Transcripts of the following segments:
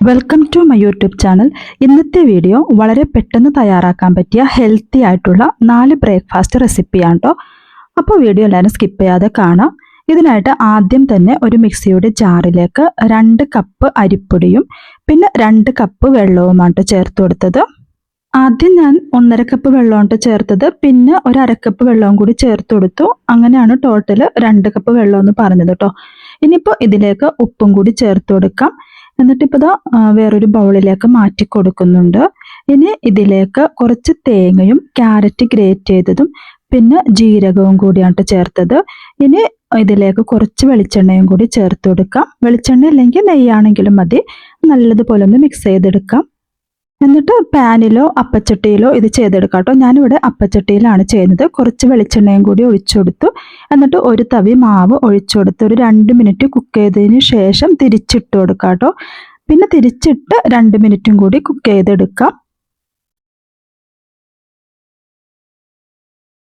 Welcome to my YouTube channel. ഇന്നത്തെ video വളരെ പെട്ടെന്ന് തയ്യാറാക്കാൻ പറ്റിയ ഹെൽത്തി ആയിട്ടുള്ള 4 ബ്രേക്ക്ഫാസ്റ്റ് റെസിപ്പിയാണ് കേട്ടോ. അപ്പോൾ വീഡിയോ എല്ലാവരും സ്കിപ്പ് ചെയ്യാതെ കാണാം. ഇതിനായിട്ട് ആദ്യം തന്നെ ഒരു മിക്സിയുടെ ജാറിലേക്ക് 2 കപ്പ് അരിപ്പൊടിയും പിന്നെ 2 കപ്പ് വെള്ളവുമാണ് ചേർത്ത് കൊടുത്തത്. ആദ്യം ഞാൻ 1.5 കപ്പ് വെള്ളമാണ് ചേർത്തത്, പിന്നെ ഒരു 1/2 കപ്പ് വെള്ളവും കൂടി ചേർത്ത് കൊടുത്തു. അങ്ങനെയാണ് ടോട്ടൽ 2 കപ്പ് വെള്ളം എന്ന് പറഞ്ഞത് കേട്ടോ. ഇനിയിപ്പോൾ ഇതിലേക്ക് ഉപ്പും കൂടി ചേർത്ത് കൊടുക്കാം. എന്നിട്ടിപ്പോൾ വേറൊരു ബൗളിലേക്ക് മാറ്റി കൊടുക്കുന്നുണ്ട്. ഇനി ഇതിലേക്ക് കുറച്ച് തേങ്ങയും ക്യാരറ്റ് ഗ്രേറ്റ് ചെയ്തതും പിന്നെ ജീരകവും കൂടിയാണ് ചേർത്തത്. ഇനി ഇതിലേക്ക് കുറച്ച് വെളിച്ചെണ്ണയും കൂടി ചേർത്ത് കൊടുക്കാം. വെളിച്ചെണ്ണ അല്ലെങ്കിൽ നെയ്യാണെങ്കിലും മതി. നല്ലതുപോലെ ഒന്ന് മിക്സ് ചെയ്തെടുക്കാം. എന്നിട്ട് പാനിലോ അപ്പച്ചട്ടിയിലോ ഇത് ചെയ്തെടുക്കാം കേട്ടോ. ഞാനിവിടെ അപ്പച്ചട്ടിയിലാണ് ചെയ്യുന്നത്. കുറച്ച് വെളിച്ചെണ്ണയും കൂടി ഒഴിച്ചു കൊടുത്തു. എന്നിട്ട് ഒരു തവി മാവ് ഒഴിച്ചു കൊടുത്ത് ഒരു 2 മിനിറ്റ് കുക്ക് ചെയ്തതിന് ശേഷം തിരിച്ചിട്ട് കൊടുക്കാം കേട്ടോ. പിന്നെ തിരിച്ചിട്ട് 2 മിനിറ്റും കൂടി കുക്ക് ചെയ്തെടുക്കാം.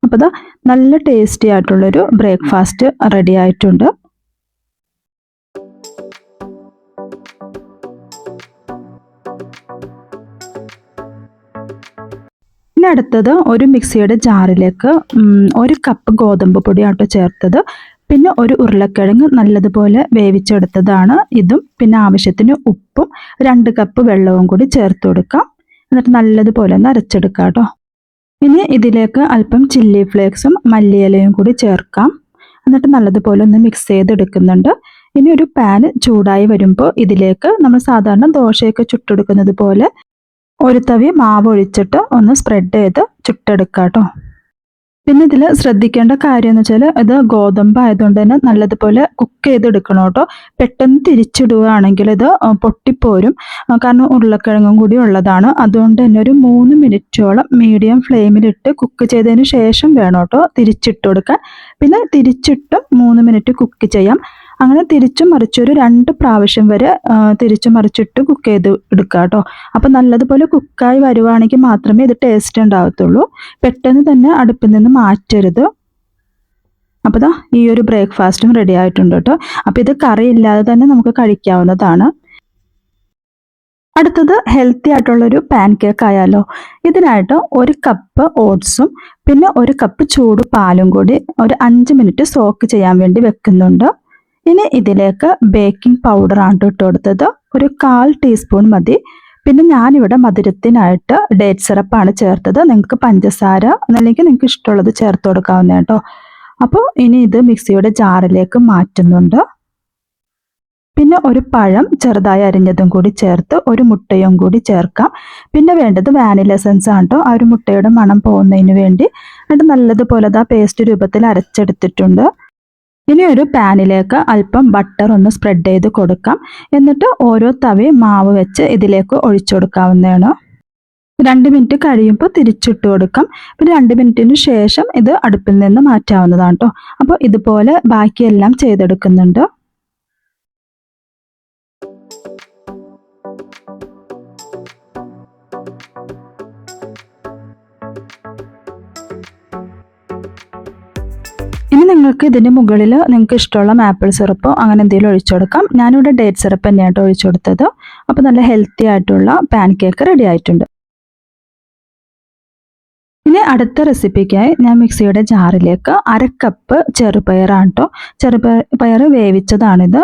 അപ്പോൾ നല്ല ടേസ്റ്റി ആയിട്ടുള്ളൊരു ബ്രേക്ക്ഫാസ്റ്റ് റെഡി ആയിട്ടുണ്ട്. ഇനി അടുത്തത് ഒരു മിക്സിയുടെ ജാറിലേക്ക് 1 കപ്പ് ഗോതമ്പ് പൊടിയാണ് ചേർത്തത്. പിന്നെ ഒരു ഉരുളക്കിഴങ്ങ് നല്ലതുപോലെ വേവിച്ചെടുത്തതാണ് ഇതും. പിന്നെ ആവശ്യത്തിന് ഉപ്പും 2 കപ്പ് വെള്ളവും കൂടി ചേർത്ത് കൊടുക്കാം. എന്നിട്ട് നല്ലതുപോലെ ഒന്ന് അരച്ചെടുക്കാം കേട്ടോ. ഇനി ഇതിലേക്ക് അല്പം ചില്ലി ഫ്ലേക്സും മല്ലിയിലയും കൂടി ചേർക്കാം. എന്നിട്ട് നല്ലതുപോലെ ഒന്ന് മിക്സ് ചെയ്തെടുക്കുന്നുണ്ട്. ഇനി ഒരു പാൻ ചൂടായി വരുമ്പോൾ ഇതിലേക്ക് നമ്മൾ സാധാരണ ദോശയൊക്കെ ചുട്ടെടുക്കുന്നത് പോലെ ഒരു തവി മാവ് ഒഴിച്ചിട്ട് ഒന്ന് സ്പ്രെഡ് ചെയ്ത് ചുട്ടെടുക്കാം കേട്ടോ. പിന്നെ ഇതിൽ ശ്രദ്ധിക്കേണ്ട കാര്യം എന്ന് വെച്ചാൽ ഇത് ഗോതമ്പ് ആയതുകൊണ്ട് തന്നെ നല്ലതുപോലെ കുക്ക് ചെയ്തെടുക്കണം കേട്ടോ. പെട്ടെന്ന് തിരിച്ചിടുകയാണെങ്കിൽ ഇത് പൊട്ടിപ്പോരും. കാരണം ഉരുളക്കിഴങ്ങും കൂടി ഉള്ളതാണ്. അതുകൊണ്ട് തന്നെ ഒരു 3 മിനിറ്റോളം മീഡിയം ഫ്ലെയിമിലിട്ട് കുക്ക് ചെയ്തതിന് ശേഷം വേണം കേട്ടോ തിരിച്ചിട്ട് കൊടുക്കാൻ. പിന്നെ തിരിച്ചിട്ടും 3 മിനിറ്റ് കുക്ക് ചെയ്യാം. അങ്ങനെ തിരിച്ചും മറിച്ചൊരു 2 പ്രാവശ്യം വരെ തിരിച്ചും മറിച്ചിട്ട് കുക്ക് ചെയ്ത് എടുക്കുക കേട്ടോ. അപ്പം നല്ലതുപോലെ കുക്കായി വരുവാണെങ്കിൽ മാത്രമേ ഇത് ടേസ്റ്റ് ഉണ്ടാകത്തുള്ളൂ. പെട്ടെന്ന് തന്നെ അടുപ്പിൽ നിന്ന് മാറ്റരുത്. അപ്പോൾ ഈ ഒരു ബ്രേക്ക്ഫാസ്റ്റും റെഡി ആയിട്ടുണ്ട് കേട്ടോ. അപ്പോൾ ഇത് കറി ഇല്ലാതെ തന്നെ നമുക്ക് കഴിക്കാവുന്നതാണ്. അടുത്തത് ഹെൽത്തി ആയിട്ടുള്ളൊരു പാൻ കേക്ക് ആയാലോ. ഇതിനായിട്ട് 1 കപ്പ് ഓട്സും പിന്നെ 1 കപ്പ് ചൂട് പാലും കൂടി ഒരു 5 മിനിറ്റ് സോക്ക് ചെയ്യാൻ വേണ്ടി വെക്കുന്നുണ്ട്. ഇനി ഇതിലേക്ക് ബേക്കിംഗ് പൗഡറാണ് ഇട്ട് കൊടുത്തത്. ഒരു 1/4 ടീസ്പൂൺ മതി. പിന്നെ ഞാനിവിടെ മധുരത്തിനായിട്ട് ഡേറ്റ് സിറപ്പാണ് ചേർത്തത്. നിങ്ങൾക്ക് പഞ്ചസാര അല്ലെങ്കിൽ നിങ്ങൾക്ക് ഇഷ്ടമുള്ളത് ചേർത്ത് കൊടുക്കാവുന്ന കേട്ടോ. അപ്പോൾ ഇനി ഇത് മിക്സിയുടെ ജാറിലേക്ക് മാറ്റുന്നുണ്ട്. പിന്നെ ഒരു പഴം ചെറുതായി അരിഞ്ഞതും കൂടി ചേർത്ത് ഒരു മുട്ടയും കൂടി ചേർക്കാം. പിന്നെ വേണ്ടത് വാനില എസൻസ് ആണ് കേട്ടോ. ആ ഒരു മുട്ടയുടെ മണം പോകുന്നതിന് വേണ്ടി. എന്നിട്ട് നല്ലതുപോലെ പേസ്റ്റ് രൂപത്തിൽ അരച്ചെടുത്തിട്ടുണ്ട്. ഇനി ഒരു പാനിലേക്ക് അല്പം ബട്ടർ ഒന്ന് സ്പ്രെഡ് ചെയ്ത് കൊടുക്കാം. എന്നിട്ട് ഓരോ തവി മാവ് വെച്ച് ഇതിലേക്ക് ഒഴിച്ചു കൊടുക്കാവുന്നതാണ്. 2 മിനിറ്റ് കഴിയുമ്പോൾ തിരിച്ചിട്ട് കൊടുക്കാം. പിന്നെ 2 മിനിറ്റിന് ശേഷം ഇത് അടുപ്പിൽ നിന്ന് മാറ്റാവുന്നതാണ് കേട്ടോ. അപ്പോൾ ഇതുപോലെ ബാക്കിയെല്ലാം ചെയ്തെടുക്കുന്നുണ്ട്. ഇനി നിങ്ങൾക്ക് ഇതിന് മുകളിൽ നിങ്ങൾക്ക് ഇഷ്ടമുള്ള ആപ്പിൾ സിറപ്പോ അങ്ങനെ എന്തെങ്കിലും ഒഴിച്ചു കൊടുക്കാം. ഞാനിവിടെ ഡേറ്റ് സിറപ്പ് തന്നെയായിട്ട് ഒഴിച്ചു കൊടുത്തത്. അപ്പോൾ നല്ല ഹെൽത്തി ആയിട്ടുള്ള പാൻ കേക്ക് റെഡി ആയിട്ടുണ്ട്. ഇനി അടുത്ത റെസിപ്പിക്കായി ഞാൻ മിക്സിയുടെ ജാറിലേക്ക് 1/2 കപ്പ് ചെറുപയറാണ് കേട്ടോ. ചെറുപയർ വേവിച്ചതാണിത്.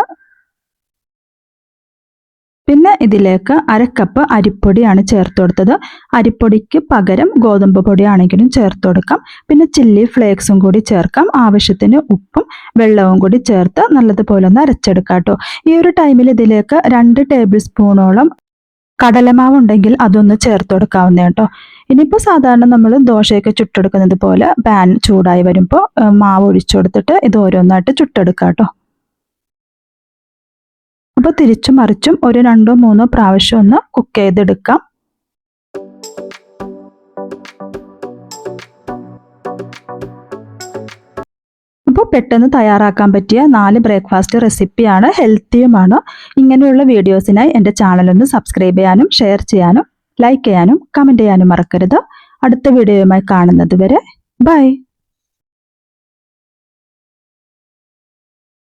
പിന്നെ ഇതിലേക്ക് 1/2 കപ്പ് അരിപ്പൊടിയാണ് ചേർത്ത് കൊടുത്തത്. അരിപ്പൊടിക്ക് പകരം ഗോതമ്പ് പൊടിയാണെങ്കിലും ചേർത്ത് കൊടുക്കാം. പിന്നെ ചില്ലി ഫ്ലേക്സും കൂടി ചേർക്കാം. ആവശ്യത്തിന് ഉപ്പും വെള്ളവും കൂടി ചേർത്ത് നല്ലതുപോലെ ഒന്ന് അരച്ചെടുക്കാം കേട്ടോ. ഈ ഒരു ടൈമിൽ ഇതിലേക്ക് 2 ടേബിൾ സ്പൂണോളം കടലമാവ് ഉണ്ടെങ്കിൽ അതൊന്ന് ചേർത്ത് കൊടുക്കാവുന്ന കേട്ടോ. ഇനിയിപ്പോൾ സാധാരണ നമ്മൾ ദോശയൊക്കെ ചുട്ടെടുക്കുന്നത് പോലെ പാൻ ചൂടായി വരുമ്പോൾ മാവ് ഒഴിച്ചു കൊടുത്തിട്ട് ഇത് ഓരോന്നായിട്ട് ചുട്ടെടുക്കാം കേട്ടോ. അപ്പോൾ തിരിച്ചും മറിച്ചും ഒരു 2-3 പ്രാവശ്യം ഒന്ന് കുക്ക് ചെയ്തെടുക്കാം. അപ്പോൾ പെട്ടെന്ന് തയ്യാറാക്കാൻ പറ്റിയ 4 ബ്രേക്ക്ഫാസ്റ്റ് റെസിപ്പിയാണ്. ഹെൽത്തിയുമാണ്. ഇങ്ങനെയുള്ള വീഡിയോസിനായി എൻ്റെ ചാനലൊന്ന് സബ്സ്ക്രൈബ് ചെയ്യാനും ഷെയർ ചെയ്യാനും ലൈക്ക് ചെയ്യാനും കമൻറ്റ് ചെയ്യാനും മറക്കരുത്. അടുത്ത വീഡിയോയുമായി കാണുന്നത് വരെ ബൈ.